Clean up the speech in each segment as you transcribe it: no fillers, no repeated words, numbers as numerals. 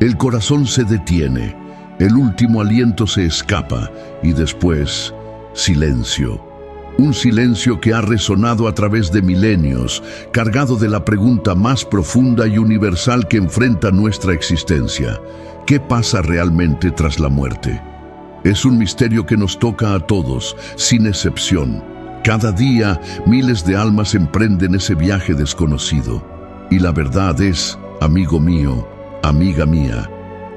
El corazón se detiene, el último aliento se escapa y después, silencio. Un silencio que ha resonado a través de milenios, cargado de la pregunta más profunda y universal que enfrenta nuestra existencia. ¿Qué pasa realmente tras la muerte? Es un misterio que nos toca a todos, sin excepción. Cada día, miles de almas emprenden ese viaje desconocido. Y la verdad es, amigo mío, amiga mía,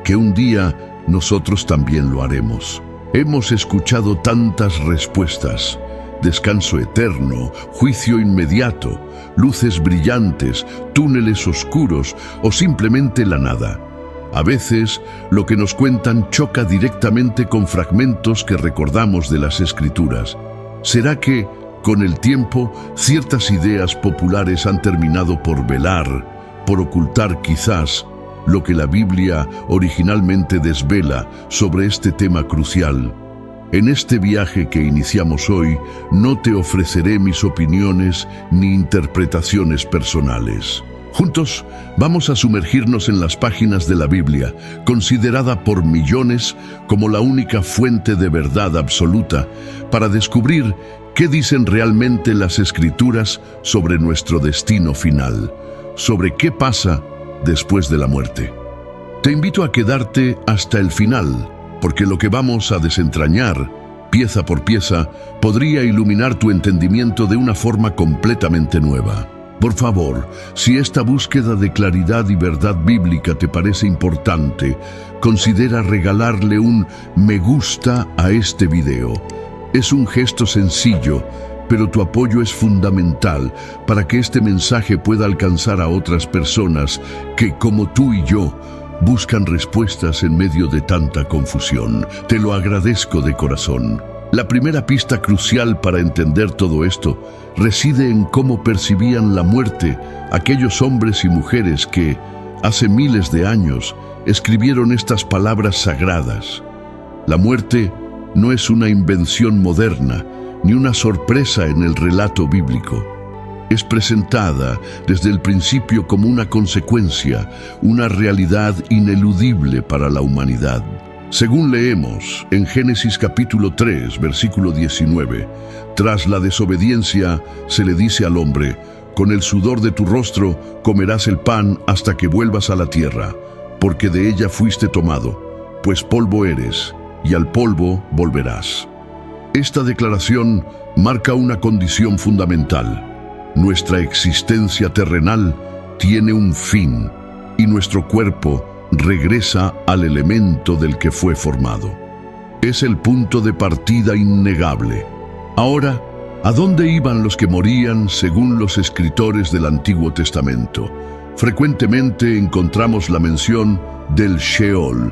que un día nosotros también lo haremos. Hemos escuchado tantas respuestas: descanso eterno, juicio inmediato, luces brillantes, túneles oscuros o simplemente la nada. A veces, lo que nos cuentan choca directamente con fragmentos que recordamos de las Escrituras. ¿Será que, con el tiempo, ciertas ideas populares han terminado por velar, por ocultar quizás, lo que la Biblia originalmente desvela sobre este tema crucial? En este viaje que iniciamos hoy, no te ofreceré mis opiniones ni interpretaciones personales. Juntos vamos a sumergirnos en las páginas de la Biblia, considerada por millones como la única fuente de verdad absoluta, para descubrir qué dicen realmente las Escrituras sobre nuestro destino final, sobre qué pasa después de la muerte. Te invito a quedarte hasta el final, porque lo que vamos a desentrañar, pieza por pieza, podría iluminar tu entendimiento de una forma completamente nueva. Por favor, si esta búsqueda de claridad y verdad bíblica te parece importante, considera regalarle un me gusta a este video. Es un gesto sencillo, pero tu apoyo es fundamental para que este mensaje pueda alcanzar a otras personas que, como tú y yo, buscan respuestas en medio de tanta confusión. Te lo agradezco de corazón. La primera pista crucial para entender todo esto reside en cómo percibían la muerte aquellos hombres y mujeres que, hace miles de años, escribieron estas palabras sagradas. La muerte no es una invención moderna, ni una sorpresa en el relato bíblico. Es presentada desde el principio como una consecuencia, una realidad ineludible para la humanidad. Según leemos en Génesis capítulo 3, versículo 19, tras la desobediencia se le dice al hombre: con el sudor de tu rostro comerás el pan hasta que vuelvas a la tierra, porque de ella fuiste tomado, pues polvo eres, y al polvo volverás. Esta declaración marca una condición fundamental. Nuestra existencia terrenal tiene un fin, y nuestro cuerpo regresa al elemento del que fue formado. Es el punto de partida innegable. Ahora, ¿a dónde iban los que morían según los escritores del Antiguo Testamento? Frecuentemente encontramos la mención del Sheol.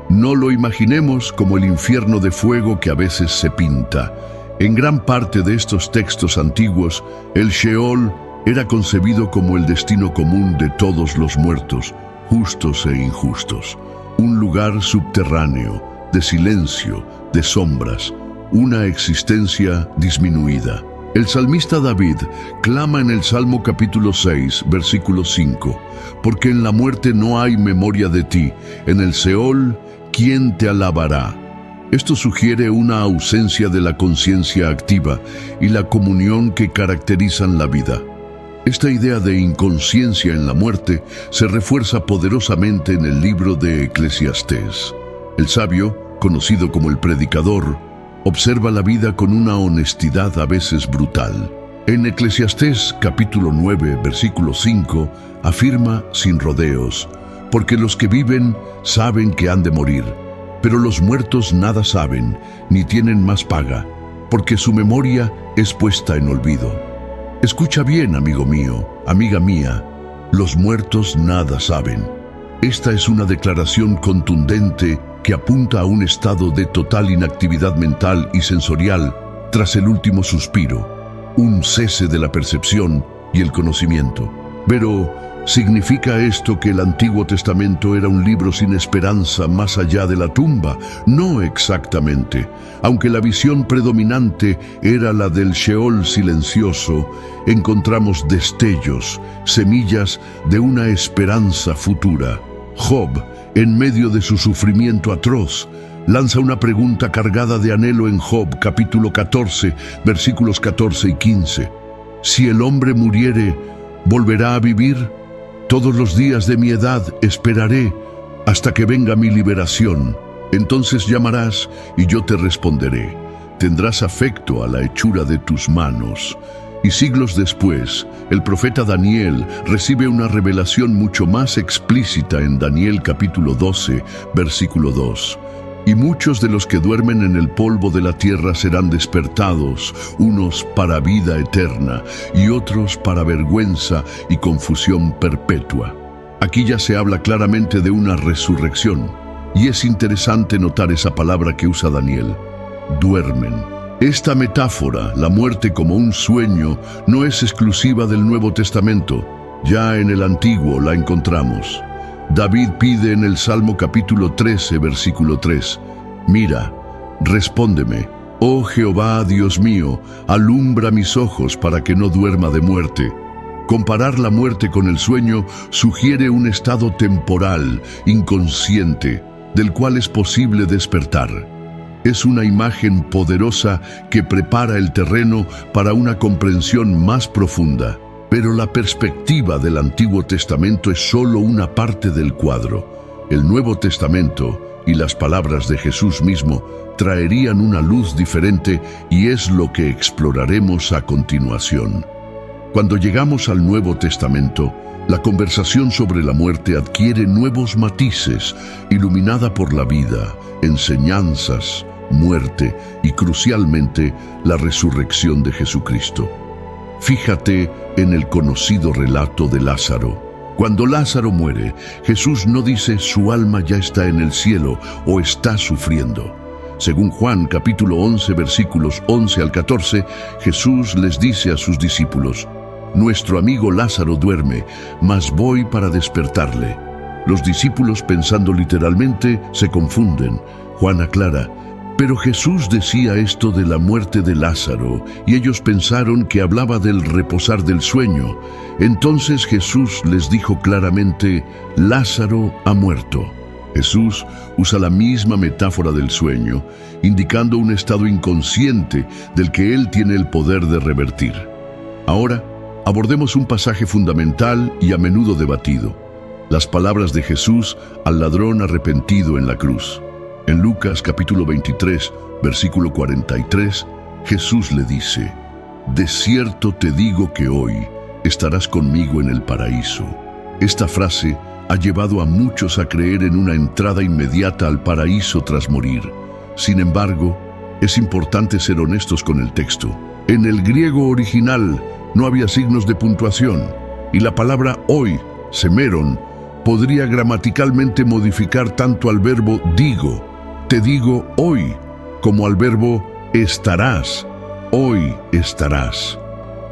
No lo imaginemos como el infierno de fuego que a veces se pinta. En gran parte de estos textos antiguos, el Sheol era concebido como el destino común de todos los muertos, justos e injustos, un lugar subterráneo, de silencio, de sombras, una existencia disminuida. El salmista David clama en el Salmo capítulo 6, versículo 5, porque en la muerte no hay memoria de ti, en el Seol, ¿quién te alabará? Esto sugiere una ausencia de la conciencia activa y la comunión que caracterizan la vida. Esta idea de inconsciencia en la muerte se refuerza poderosamente en el libro de Eclesiastés. El sabio, conocido como el predicador, observa la vida con una honestidad a veces brutal. En Eclesiastés capítulo 9, versículo 5, afirma sin rodeos: porque los que viven saben que han de morir, pero los muertos nada saben, ni tienen más paga, porque su memoria es puesta en olvido. Escucha bien, amigo mío, amiga mía, los muertos nada saben. Esta es una declaración contundente que apunta a un estado de total inactividad mental y sensorial tras el último suspiro, un cese de la percepción y el conocimiento. Pero, ¿significa esto que el Antiguo Testamento era un libro sin esperanza más allá de la tumba? No exactamente. Aunque la visión predominante era la del Sheol silencioso, encontramos destellos, semillas de una esperanza futura. Job, en medio de su sufrimiento atroz, lanza una pregunta cargada de anhelo en Job, capítulo 14, versículos 14 y 15. Si el hombre muriere, ¿volverá a vivir? Todos los días de mi edad esperaré hasta que venga mi liberación. Entonces llamarás y yo te responderé. Tendrás afecto a la hechura de tus manos. Y siglos después, el profeta Daniel recibe una revelación mucho más explícita en Daniel capítulo 12, versículo 2. Y muchos de los que duermen en el polvo de la tierra serán despertados, unos para vida eterna y otros para vergüenza y confusión perpetua. Aquí ya se habla claramente de una resurrección, y es interesante notar esa palabra que usa Daniel: duermen. Esta metáfora, la muerte como un sueño, no es exclusiva del Nuevo Testamento. Ya en el Antiguo la encontramos. David pide en el Salmo capítulo 13, versículo 3, mira, respóndeme, oh Jehová, Dios mío, alumbra mis ojos para que no duerma de muerte. Comparar la muerte con el sueño sugiere un estado temporal, inconsciente, del cual es posible despertar. Es una imagen poderosa que prepara el terreno para una comprensión más profunda. Pero la perspectiva del Antiguo Testamento es solo una parte del cuadro. El Nuevo Testamento y las palabras de Jesús mismo traerían una luz diferente, y es lo que exploraremos a continuación. Cuando llegamos al Nuevo Testamento, la conversación sobre la muerte adquiere nuevos matices, iluminada por la vida, enseñanzas, muerte y, crucialmente, la resurrección de Jesucristo. Fíjate en el conocido relato de Lázaro. Cuando Lázaro muere, Jesús no dice su alma ya está en el cielo o está sufriendo. Según Juan capítulo 11, versículos 11 al 14, Jesús les dice a sus discípulos: nuestro amigo Lázaro duerme, mas voy para despertarle. Los discípulos, pensando literalmente, se confunden. Juan aclara: pero Jesús decía esto de la muerte de Lázaro, y ellos pensaron que hablaba del reposar del sueño. Entonces Jesús les dijo claramente: Lázaro ha muerto. Jesús usa la misma metáfora del sueño, indicando un estado inconsciente del que Él tiene el poder de revertir. Ahora, abordemos un pasaje fundamental y a menudo debatido: las palabras de Jesús al ladrón arrepentido en la cruz. En Lucas capítulo 23, versículo 43, Jesús le dice: de cierto te digo que hoy estarás conmigo en el paraíso. Esta frase ha llevado a muchos a creer en una entrada inmediata al paraíso tras morir. Sin embargo, es importante ser honestos con el texto. En el griego original no había signos de puntuación, y la palabra hoy, semeron, podría gramaticalmente modificar tanto al verbo digo, te digo hoy, como al verbo estarás, hoy estarás.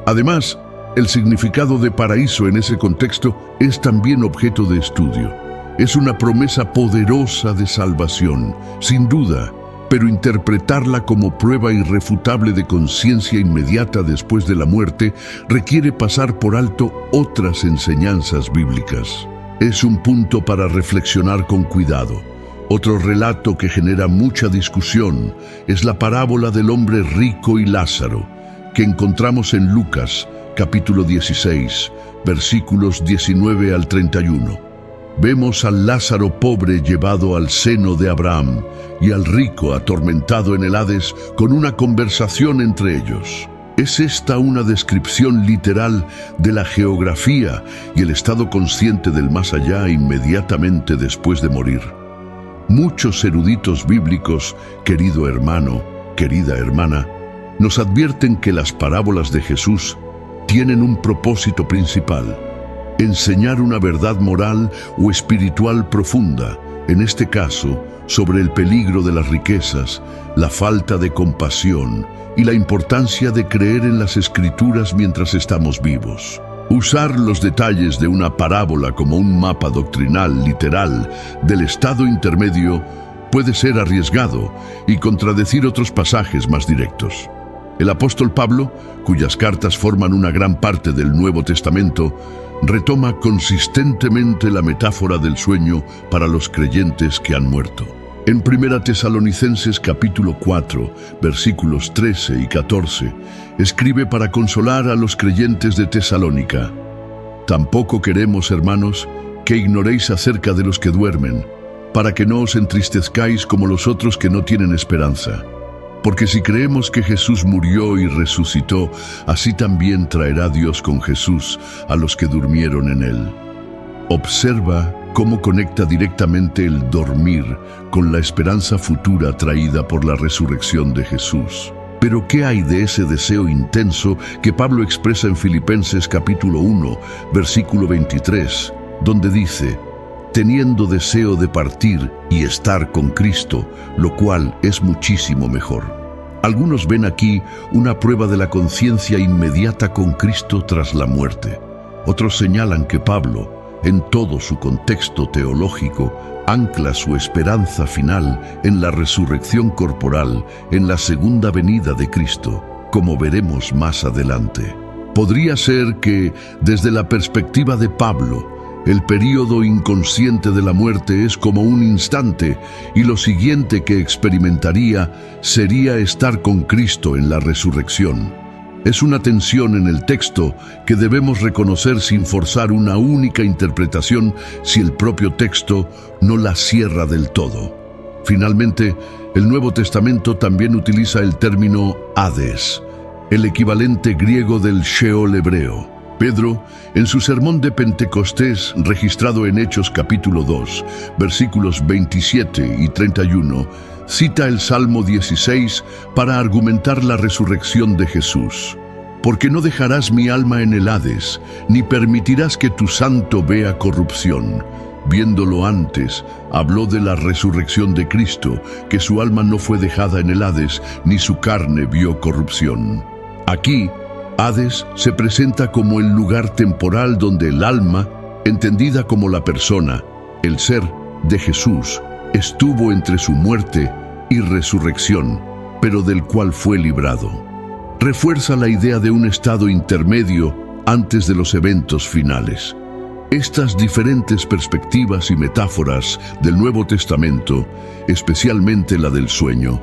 Además, el significado de paraíso en ese contexto es también objeto de estudio. Es una promesa poderosa de salvación, sin duda, pero interpretarla como prueba irrefutable de conciencia inmediata después de la muerte requiere pasar por alto otras enseñanzas bíblicas. Es un punto para reflexionar con cuidado. Otro relato que genera mucha discusión es la parábola del hombre rico y Lázaro, que encontramos en Lucas, capítulo 16, versículos 19 al 31. Vemos al Lázaro pobre llevado al seno de Abraham y al rico atormentado en el Hades con una conversación entre ellos. ¿Es esta una descripción literal de la geografía y el estado consciente del más allá inmediatamente después de morir? Muchos eruditos bíblicos, querido hermano, querida hermana, nos advierten que las parábolas de Jesús tienen un propósito principal: enseñar una verdad moral o espiritual profunda, en este caso, sobre el peligro de las riquezas, la falta de compasión y la importancia de creer en las Escrituras mientras estamos vivos. Usar los detalles de una parábola como un mapa doctrinal literal del estado intermedio puede ser arriesgado y contradecir otros pasajes más directos. El apóstol Pablo, cuyas cartas forman una gran parte del Nuevo Testamento, retoma consistentemente la metáfora del sueño para los creyentes que han muerto. En 1 Tesalonicenses capítulo 4, versículos 13 y 14, escribe para consolar a los creyentes de Tesalónica: «Tampoco queremos, hermanos, que ignoréis acerca de los que duermen, para que no os entristezcáis como los otros que no tienen esperanza. Porque si creemos que Jesús murió y resucitó, así también traerá Dios con Jesús a los que durmieron en él». Observa cómo conecta directamente el dormir con la esperanza futura traída por la resurrección de Jesús. Pero ¿qué hay de ese deseo intenso que Pablo expresa en Filipenses capítulo 1, versículo 23, donde dice: «Teniendo deseo de partir y estar con Cristo, lo cual es muchísimo mejor»? Algunos ven aquí una prueba de la conciencia inmediata con Cristo tras la muerte. Otros señalan que Pablo, en todo su contexto teológico, ancla su esperanza final en la resurrección corporal, en la segunda venida de Cristo, como veremos más adelante. Podría ser que, desde la perspectiva de Pablo, el período inconsciente de la muerte es como un instante, y lo siguiente que experimentaría sería estar con Cristo en la resurrección. Es una tensión en el texto que debemos reconocer sin forzar una única interpretación si el propio texto no la cierra del todo. Finalmente, el Nuevo Testamento también utiliza el término Hades, el equivalente griego del Sheol hebreo. Pedro, en su sermón de Pentecostés, registrado en Hechos capítulo 2, versículos 27 y 31, cita el Salmo 16 para argumentar la resurrección de Jesús. «Porque no dejarás mi alma en el Hades, ni permitirás que tu santo vea corrupción». Viéndolo antes, habló de la resurrección de Cristo, que su alma no fue dejada en el Hades, ni su carne vio corrupción. Aquí, Hades se presenta como el lugar temporal donde el alma, entendida como la persona, el ser de Jesús, estuvo entre su muerte y resurrección, pero del cual fue librado. Refuerza la idea de un estado intermedio antes de los eventos finales. Estas diferentes perspectivas y metáforas del Nuevo Testamento, especialmente la del sueño,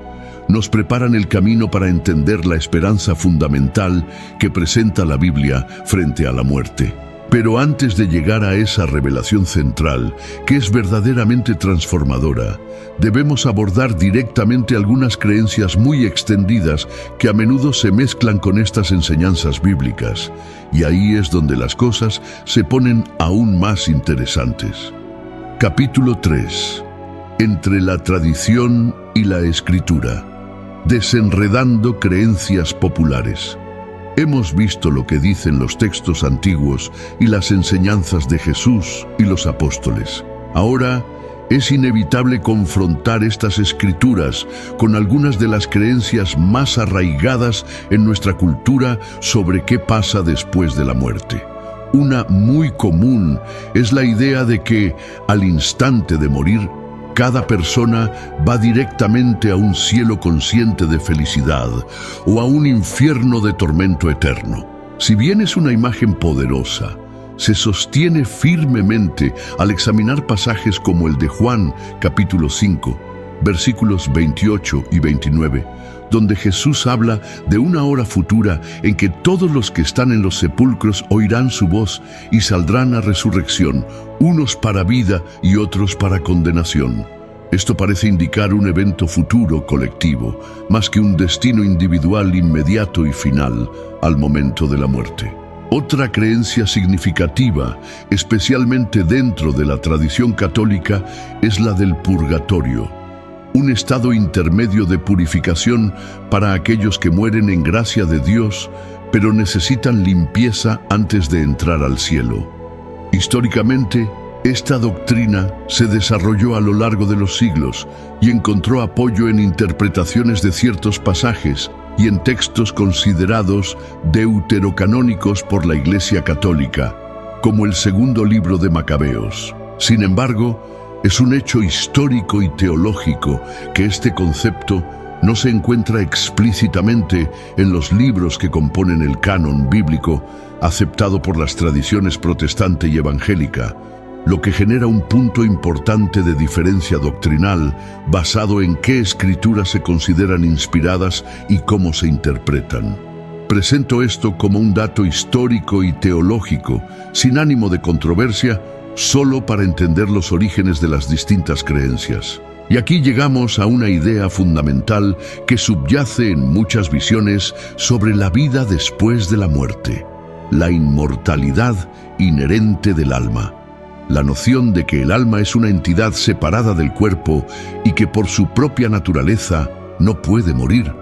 nos preparan el camino para entender la esperanza fundamental que presenta la Biblia frente a la muerte. Pero antes de llegar a esa revelación central, que es verdaderamente transformadora, debemos abordar directamente algunas creencias muy extendidas que a menudo se mezclan con estas enseñanzas bíblicas, y ahí es donde las cosas se ponen aún más interesantes. Capítulo 3. Entre la tradición y la escritura. Desenredando creencias populares. Hemos visto lo que dicen los textos antiguos y las enseñanzas de Jesús y los apóstoles. Ahora es inevitable confrontar estas escrituras con algunas de las creencias más arraigadas en nuestra cultura sobre qué pasa después de la muerte. Una muy común es la idea de que, al instante de morir, cada persona va directamente a un cielo consciente de felicidad o a un infierno de tormento eterno. Si bien es una imagen poderosa, se sostiene firmemente al examinar pasajes como el de Juan, capítulo 5, versículos 28 y 29, donde Jesús habla de una hora futura en que todos los que están en los sepulcros oirán su voz y saldrán a resurrección, unos para vida y otros para condenación. Esto parece indicar un evento futuro colectivo, más que un destino individual inmediato y final al momento de la muerte. Otra creencia significativa, especialmente dentro de la tradición católica, es la del purgatorio, un estado intermedio de purificación para aquellos que mueren en gracia de Dios, pero necesitan limpieza antes de entrar al cielo. Históricamente, esta doctrina se desarrolló a lo largo de los siglos y encontró apoyo en interpretaciones de ciertos pasajes y en textos considerados deuterocanónicos por la Iglesia Católica, como el segundo libro de Macabeos. Sin embargo, es un hecho histórico y teológico que este concepto no se encuentra explícitamente en los libros que componen el canon bíblico aceptado por las tradiciones protestante y evangélica, lo que genera un punto importante de diferencia doctrinal basado en qué escrituras se consideran inspiradas y cómo se interpretan. Presento esto como un dato histórico y teológico, sin ánimo de controversia, solo para entender los orígenes de las distintas creencias. Y aquí llegamos a una idea fundamental que subyace en muchas visiones sobre la vida después de la muerte: la inmortalidad inherente del alma. La noción de que el alma es una entidad separada del cuerpo y que por su propia naturaleza no puede morir,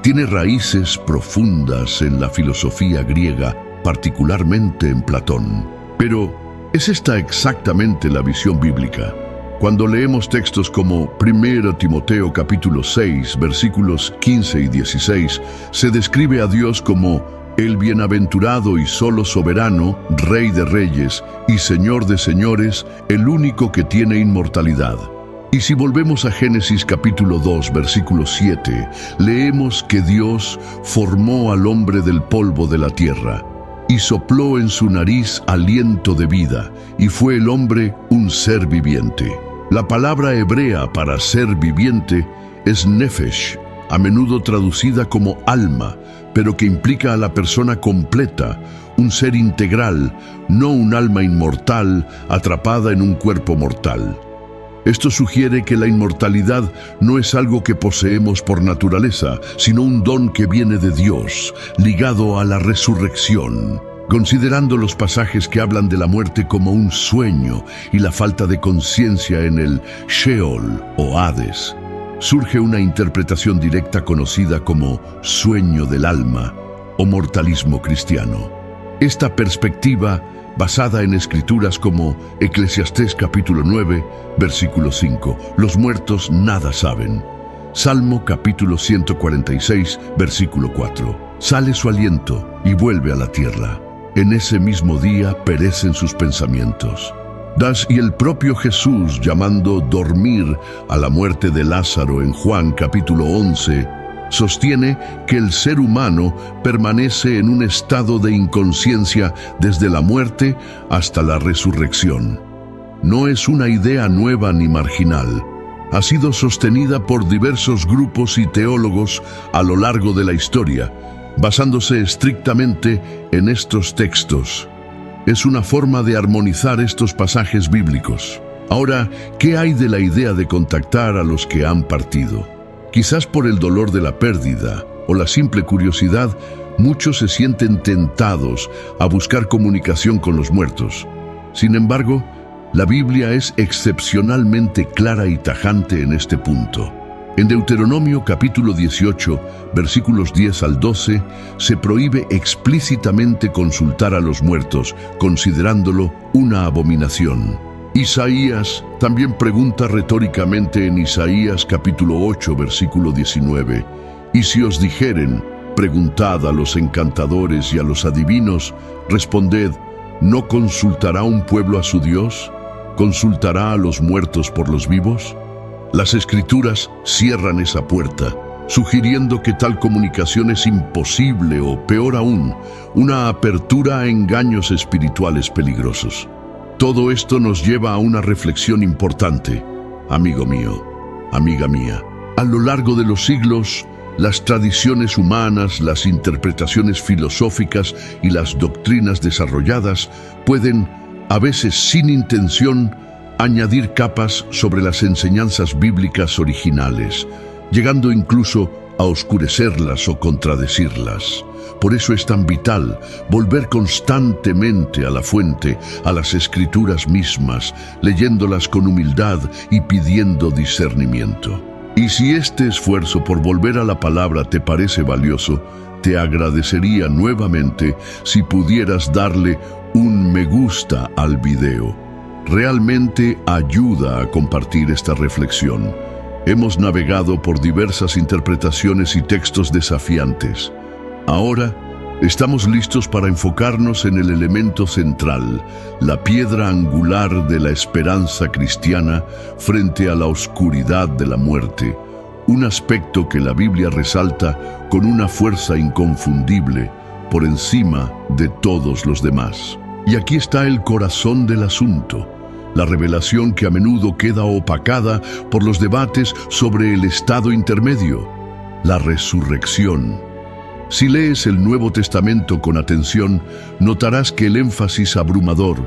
tiene raíces profundas en la filosofía griega, particularmente en Platón. Pero, ¿es esta exactamente la visión bíblica? Cuando leemos textos como 1 Timoteo capítulo 6, versículos 15 y 16, se describe a Dios como el bienaventurado y solo soberano, Rey de reyes y Señor de señores, el único que tiene inmortalidad. Y si volvemos a Génesis capítulo 2, versículo 7, leemos que Dios formó al hombre del polvo de la tierra y sopló en su nariz aliento de vida, y fue el hombre un ser viviente. La palabra hebrea para ser viviente es nefesh, a menudo traducida como alma, pero que implica a la persona completa, un ser integral, no un alma inmortal atrapada en un cuerpo mortal. Esto sugiere que la inmortalidad no es algo que poseemos por naturaleza, sino un don que viene de Dios, ligado a la resurrección. Considerando los pasajes que hablan de la muerte como un sueño y la falta de conciencia en el Sheol o Hades, surge una interpretación directa conocida como sueño del alma o mortalismo cristiano. Esta perspectiva, basada en escrituras como Eclesiastés capítulo 9, versículo 5, los muertos nada saben. Salmo capítulo 146, versículo 4, sale su aliento y vuelve a la tierra. En ese mismo día perecen sus pensamientos. Y el propio Jesús, llamando dormir a la muerte de Lázaro en Juan capítulo 11, sostiene que el ser humano permanece en un estado de inconsciencia desde la muerte hasta la resurrección. No es una idea nueva ni marginal. Ha sido sostenida por diversos grupos y teólogos a lo largo de la historia, basándose estrictamente en estos textos. Es una forma de armonizar estos pasajes bíblicos. Ahora, ¿qué hay de la idea de contactar a los que han partido? Quizás por el dolor de la pérdida o la simple curiosidad, muchos se sienten tentados a buscar comunicación con los muertos. Sin embargo, la Biblia es excepcionalmente clara y tajante en este punto. En Deuteronomio capítulo 18, versículos 10 al 12, se prohíbe explícitamente consultar a los muertos, considerándolo una abominación. Isaías también pregunta retóricamente en Isaías capítulo 8, versículo 19, «Y si os dijeren, preguntad a los encantadores y a los adivinos, responded, ¿no consultará un pueblo a su Dios? ¿Consultará a los muertos por los vivos?» Las Escrituras cierran esa puerta, sugiriendo que tal comunicación es imposible o, peor aún, una apertura a engaños espirituales peligrosos. Todo esto nos lleva a una reflexión importante, amigo mío, amiga mía. A lo largo de los siglos, las tradiciones humanas, las interpretaciones filosóficas y las doctrinas desarrolladas pueden, a veces sin intención, añadir capas sobre las enseñanzas bíblicas originales, llegando incluso a oscurecerlas o contradecirlas. Por eso es tan vital volver constantemente a la fuente, a las Escrituras mismas, leyéndolas con humildad y pidiendo discernimiento. Y si este esfuerzo por volver a la palabra te parece valioso, te agradecería nuevamente si pudieras darle un me gusta al video. Realmente ayuda a compartir esta reflexión. Hemos navegado por diversas interpretaciones y textos desafiantes. Ahora, estamos listos para enfocarnos en el elemento central, la piedra angular de la esperanza cristiana frente a la oscuridad de la muerte, un aspecto que la Biblia resalta con una fuerza inconfundible por encima de todos los demás. Y aquí está el corazón del asunto, la revelación que a menudo queda opacada por los debates sobre el estado intermedio, la resurrección. Si lees el Nuevo Testamento con atención, notarás que el énfasis abrumador,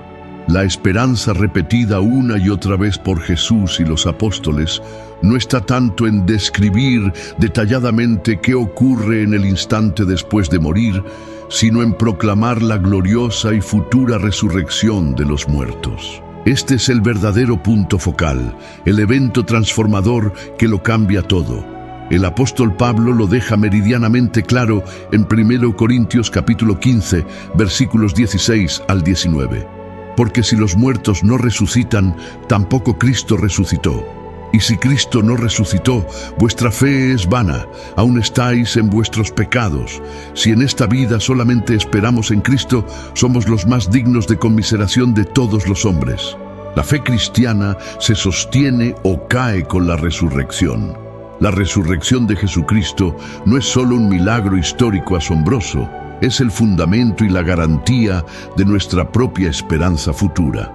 la esperanza repetida una y otra vez por Jesús y los apóstoles, no está tanto en describir detalladamente qué ocurre en el instante después de morir, sino en proclamar la gloriosa y futura resurrección de los muertos. Este es el verdadero punto focal, el evento transformador que lo cambia todo. El apóstol Pablo lo deja meridianamente claro en 1 Corintios capítulo 15, versículos 16 al 19. Porque si los muertos no resucitan, tampoco Cristo resucitó. Y si Cristo no resucitó, vuestra fe es vana, aún estáis en vuestros pecados. Si en esta vida solamente esperamos en Cristo, somos los más dignos de conmiseración de todos los hombres. La fe cristiana se sostiene o cae con la resurrección. La resurrección de Jesucristo no es solo un milagro histórico asombroso, es el fundamento y la garantía de nuestra propia esperanza futura.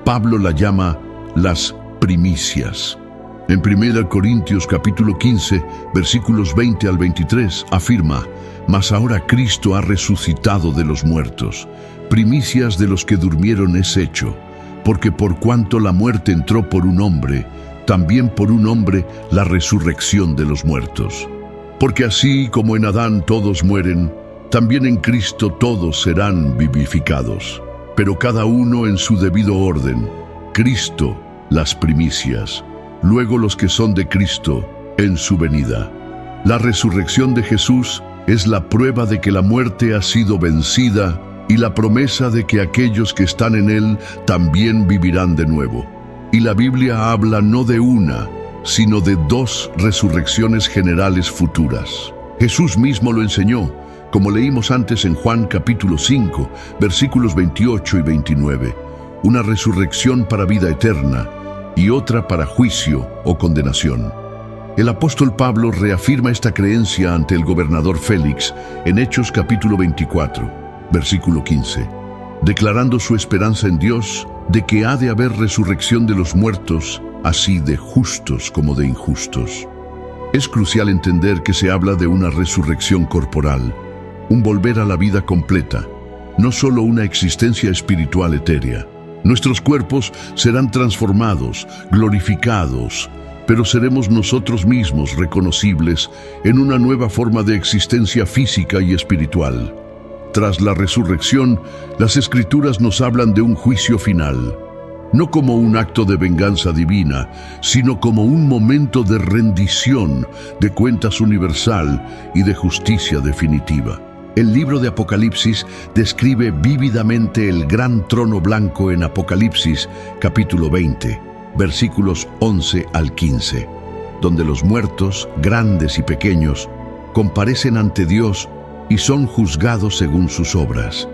Pablo la llama las primicias. En 1 Corintios capítulo 15, versículos 20 al 23, afirma: «Mas ahora Cristo ha resucitado de los muertos, primicias de los que durmieron es hecho, porque por cuanto la muerte entró por un hombre, también por un hombre la resurrección de los muertos. Porque así como en Adán todos mueren, también en Cristo todos serán vivificados, pero cada uno en su debido orden, Cristo las primicias, luego los que son de Cristo en su venida». La resurrección de Jesús es la prueba de que la muerte ha sido vencida y la promesa de que aquellos que están en Él también vivirán de nuevo. Y la Biblia habla no de una, sino de dos resurrecciones generales futuras. Jesús mismo lo enseñó, como leímos antes en Juan capítulo 5, versículos 28 y 29. Una resurrección para vida eterna y otra para juicio o condenación. El apóstol Pablo reafirma esta creencia ante el gobernador Félix en Hechos capítulo 24, versículo 15, declarando su esperanza en Dios de que ha de haber resurrección de los muertos, así de justos como de injustos. Es crucial entender que se habla de una resurrección corporal, un volver a la vida completa, no solo una existencia espiritual etérea. Nuestros cuerpos serán transformados, glorificados, pero seremos nosotros mismos reconocibles en una nueva forma de existencia física y espiritual. Tras la resurrección, las Escrituras nos hablan de un juicio final, no como un acto de venganza divina, sino como un momento de rendición, de cuentas universal y de justicia definitiva. El libro de Apocalipsis describe vívidamente el gran trono blanco en Apocalipsis capítulo 20, versículos 11 al 15, donde los muertos, grandes y pequeños, comparecen ante Dios y son juzgados según sus obras.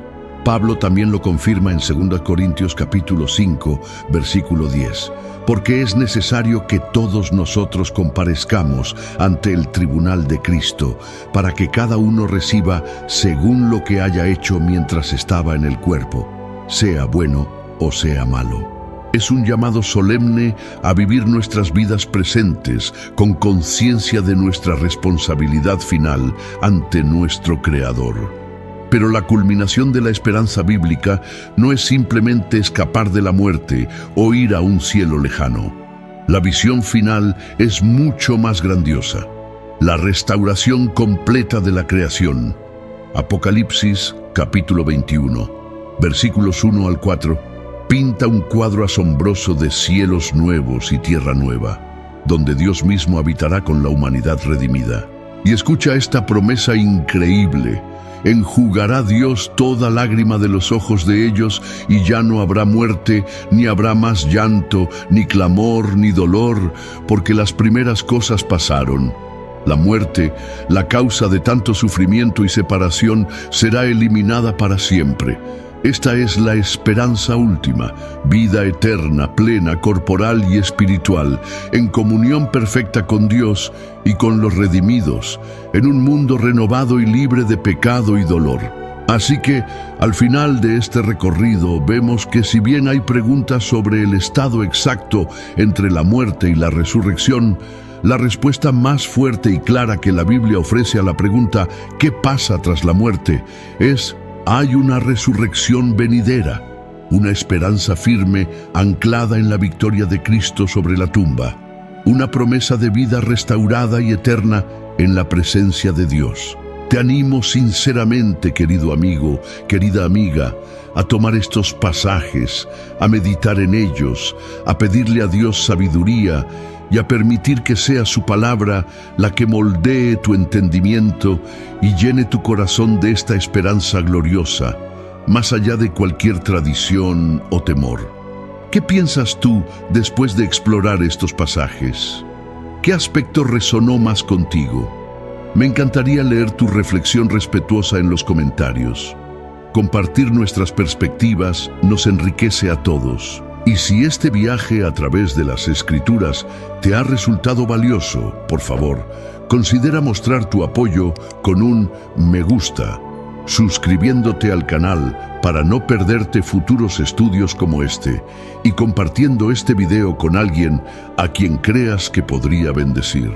Pablo también lo confirma en 2 Corintios capítulo 5, versículo 10, porque es necesario que todos nosotros comparezcamos ante el tribunal de Cristo, para que cada uno reciba según lo que haya hecho mientras estaba en el cuerpo, sea bueno o sea malo. Es un llamado solemne a vivir nuestras vidas presentes con conciencia de nuestra responsabilidad final ante nuestro Creador. Pero la culminación de la esperanza bíblica no es simplemente escapar de la muerte o ir a un cielo lejano. La visión final es mucho más grandiosa: la restauración completa de la creación. Apocalipsis capítulo 21, versículos 1 al 4, pinta un cuadro asombroso de cielos nuevos y tierra nueva, donde Dios mismo habitará con la humanidad redimida. Y escucha esta promesa increíble: enjugará Dios toda lágrima de los ojos de ellos, y ya no habrá muerte, ni habrá más llanto, ni clamor, ni dolor, porque las primeras cosas pasaron. La muerte, la causa de tanto sufrimiento y separación, será eliminada para siempre. Esta es la esperanza última, vida eterna, plena, corporal y espiritual, en comunión perfecta con Dios y con los redimidos, en un mundo renovado y libre de pecado y dolor. Así que, al final de este recorrido, vemos que si bien hay preguntas sobre el estado exacto entre la muerte y la resurrección, la respuesta más fuerte y clara que la Biblia ofrece a la pregunta ¿qué pasa tras la muerte? Es hay una resurrección venidera, una esperanza firme anclada en la victoria de Cristo sobre la tumba, una promesa de vida restaurada y eterna en la presencia de Dios. Te animo sinceramente, querido amigo, querida amiga, a tomar estos pasajes, a meditar en ellos, a pedirle a Dios sabiduría y a permitir que sea su palabra la que moldee tu entendimiento y llene tu corazón de esta esperanza gloriosa, más allá de cualquier tradición o temor. ¿Qué piensas tú después de explorar estos pasajes? ¿Qué aspecto resonó más contigo? Me encantaría leer tu reflexión respetuosa en los comentarios. Compartir nuestras perspectivas nos enriquece a todos. Y si este viaje a través de las Escrituras te ha resultado valioso, por favor, considera mostrar tu apoyo con un me gusta, suscribiéndote al canal para no perderte futuros estudios como este y compartiendo este video con alguien a quien creas que podría bendecir.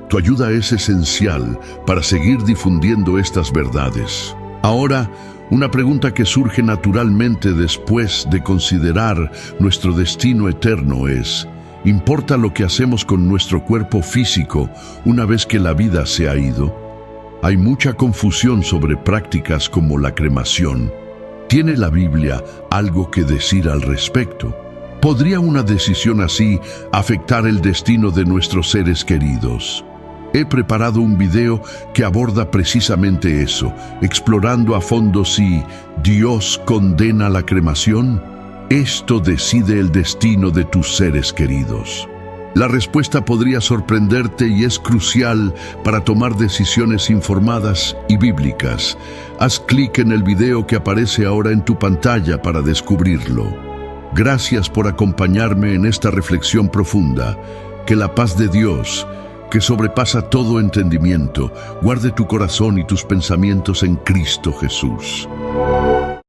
Tu ayuda es esencial para seguir difundiendo estas verdades. Ahora, una pregunta que surge naturalmente después de considerar nuestro destino eterno es, ¿importa lo que hacemos con nuestro cuerpo físico una vez que la vida se ha ido? Hay mucha confusión sobre prácticas como la cremación. ¿Tiene la Biblia algo que decir al respecto? ¿Podría una decisión así afectar el destino de nuestros seres queridos? He preparado un video que aborda precisamente eso, explorando a fondo si Dios condena la cremación. Esto decide el destino de tus seres queridos. La respuesta podría sorprenderte y es crucial para tomar decisiones informadas y bíblicas. Haz clic en el video que aparece ahora en tu pantalla para descubrirlo. Gracias por acompañarme en esta reflexión profunda. Que la paz de Dios, que sobrepasa todo entendimiento, guarde tu corazón y tus pensamientos en Cristo Jesús.